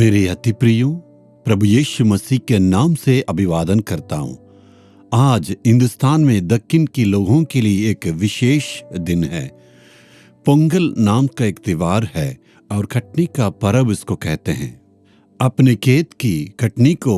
मेरे अति प्रियो, प्रभु यीशु मसीह के नाम से अभिवादन करता हूँ। आज हिंदुस्तान में दक्षिण के लोगों के लिए एक विशेष दिन है। पोंगल नाम का एक त्योहार है और कटनी का पर्व इसको कहते हैं। अपने खेत की कटनी को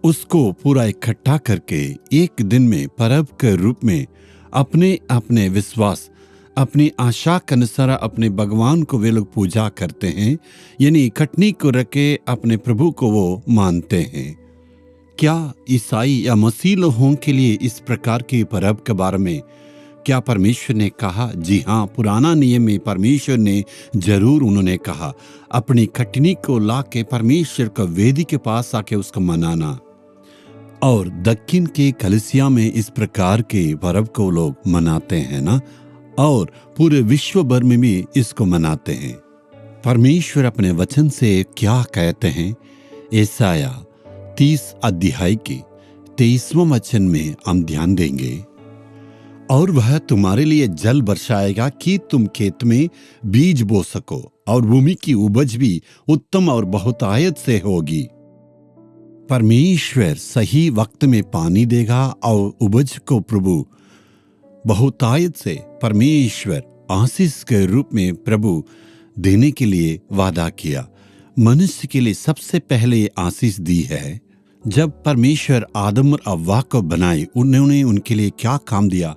उसको पूरा इकट्ठा करके एक दिन में पर्व के रूप में अपने अपने विश्वास, अपनी आशा के अनुसार अपने भगवान को वे लोग पूजा करते हैं, यानी कटनी को रख के अपने प्रभु को वो मानते हैं। क्या ईसाई या मसीह लोगों के लिए इस प्रकार के पर्व के बारे में क्या परमेश्वर ने कहा? जी हाँ, पुराना नियम में परमेश्वर ने जरूर उन्होंने कहा, अपनी कटनी को ला के परमेश्वर को वेदी के पास आके उसको मनाना। और दक्षिण के कलीसिया में इस प्रकार के पर्व को लोग मनाते हैं ना, और पूरे विश्व भर में भी इसको मनाते हैं। परमेश्वर अपने वचन से क्या कहते हैं? यशायाह 30 अध्याय के 23वें वचन में हम ध्यान देंगे। और वह तुम्हारे लिए जल बरसाएगा कि तुम खेत में बीज बो सको, और भूमि की उपज भी उत्तम और बहुतायत से होगी। परमेश्वर सही वक्त में पानी देगा और उपज को प्रभु बहुतायत से परमेश्वर आशीष के रूप में प्रभु देने के लिए वादा किया। मनुष्य के लिए सबसे पहले आशीष दी है। जब परमेश्वर आदम और हव्वा को बनाए, उन्होंने उनके लिए क्या काम दिया?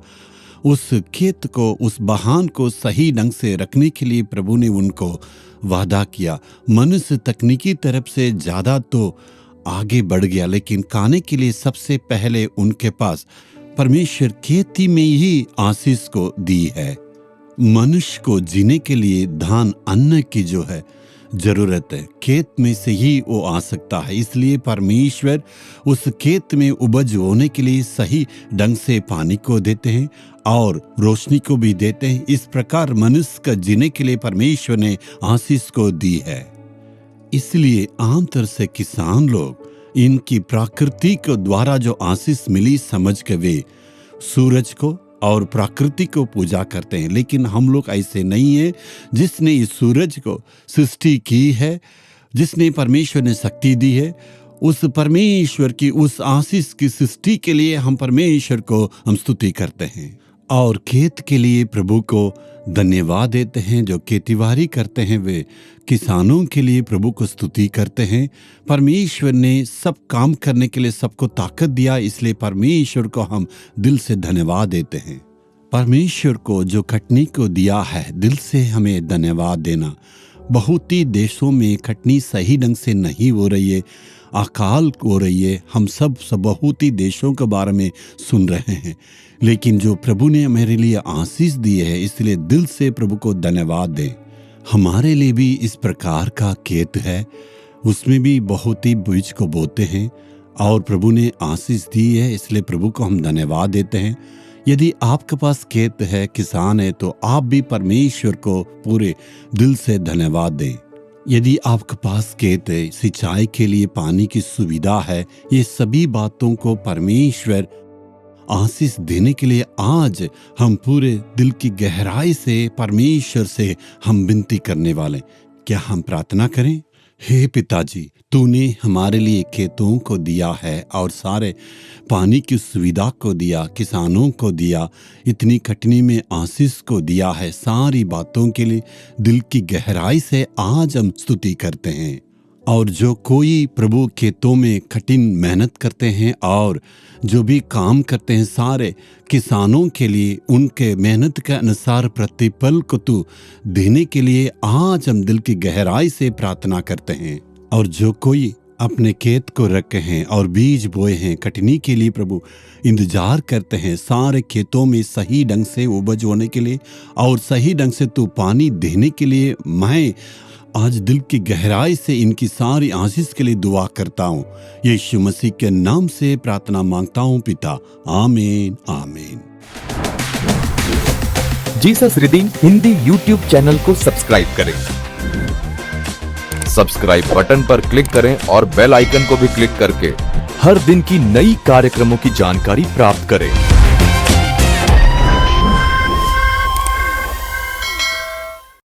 उस खेत को, उस बहान को सही ढंग से रखने के लिए प्रभु ने उनको वादा किया। मनुष्य तकनीकी तरफ से ज्यादा तो आगे बढ़ गया, लेकिन खाने के लिए सबसे पहले उनके पास परमेश्वर खेती में ही आशीष को दी है। मनुष्य को जीने के लिए धान, अन्न की जो है जरूरत है, खेत में से ही वो आ सकता है। इसलिए परमेश्वर उस खेत में उपज होने के लिए सही ढंग से पानी को देते हैं और रोशनी को भी देते हैं। इस प्रकार मनुष्य का जीने के लिए परमेश्वर ने आशीष को दी है। इसलिए आमतौर से किसान लोग इनकी प्रकृति को द्वारा जो आशीष मिली समझ के वे सूरज को और प्रकृति को पूजा करते हैं। लेकिन हम लोग ऐसे नहीं है। जिसने इस सूरज को सृष्टि की है, जिसने परमेश्वर ने शक्ति दी है, उस परमेश्वर की उस आशीष की सृष्टि के लिए हम परमेश्वर को हम स्तुति करते हैं और खेत के लिए प्रभु को धन्यवाद देते हैं। जो खेतीबाड़ी करते हैं वे किसानों के लिए प्रभु को स्तुति करते हैं। परमेश्वर ने सब काम करने के लिए सबको ताकत दिया, इसलिए परमेश्वर को हम दिल से धन्यवाद देते हैं। परमेश्वर को जो कटनी को दिया है, दिल से हमें धन्यवाद देना। बहुत ही देशों में कटनी सही ढंग से नहीं हो रही है, अकाल हो रही है। हम सब बहुत ही देशों के बारे में सुन रहे हैं, लेकिन जो प्रभु ने मेरे लिए आशीष दी है, इसलिए दिल से प्रभु को धन्यवाद दें। हमारे लिए भी इस प्रकार का खेत है, उसमें भी बहुत ही बीज को बोते हैं और प्रभु ने आशीष दी है, इसलिए प्रभु को हम धन्यवाद देते हैं। यदि आपके पास खेत है, किसान है, तो आप भी परमेश्वर को पूरे दिल से धन्यवाद दें। यदि आपके पास खेत है, सिंचाई के लिए पानी की सुविधा है, ये सभी बातों को परमेश्वर आशीष देने के लिए आज हम पूरे दिल की गहराई से परमेश्वर से हम विनती करने वाले। क्या हम प्रार्थना करें? हे पिताजी, तूने हमारे लिए खेतों को दिया है और सारे पानी की सुविधा को दिया, किसानों को दिया, इतनी कटनी में आशीष को दिया है। सारी बातों के लिए दिल की गहराई से आज हम स्तुति करते हैं। और जो कोई प्रभु खेतों में कठिन मेहनत करते हैं और जो भी काम करते हैं, सारे किसानों के लिए उनके मेहनत के अनुसार प्रतिफल को तू देने के लिए आज हम दिल की गहराई से प्रार्थना करते हैं। और जो कोई अपने खेत को रखे हैं और बीज बोए हैं, कटनी के लिए प्रभु इंतजार करते हैं, सारे खेतों में सही ढंग से उपज होने के लिए और सही ढंग से तू पानी देने के लिए मैं आज दिल की गहराई से इनकी सारी आशीष के लिए दुआ करता हूँ। यीशु मसीह के नाम से प्रार्थना मांगता हूँ पिता, आमीन आमीन। Jesus redeem Hindi YouTube channel को सब्सक्राइब करें। सब्सक्राइब बटन पर क्लिक करें और बेल आइकन को भी क्लिक करके हर दिन की नई कार्यक्रमों की जानकारी प्राप्त करें।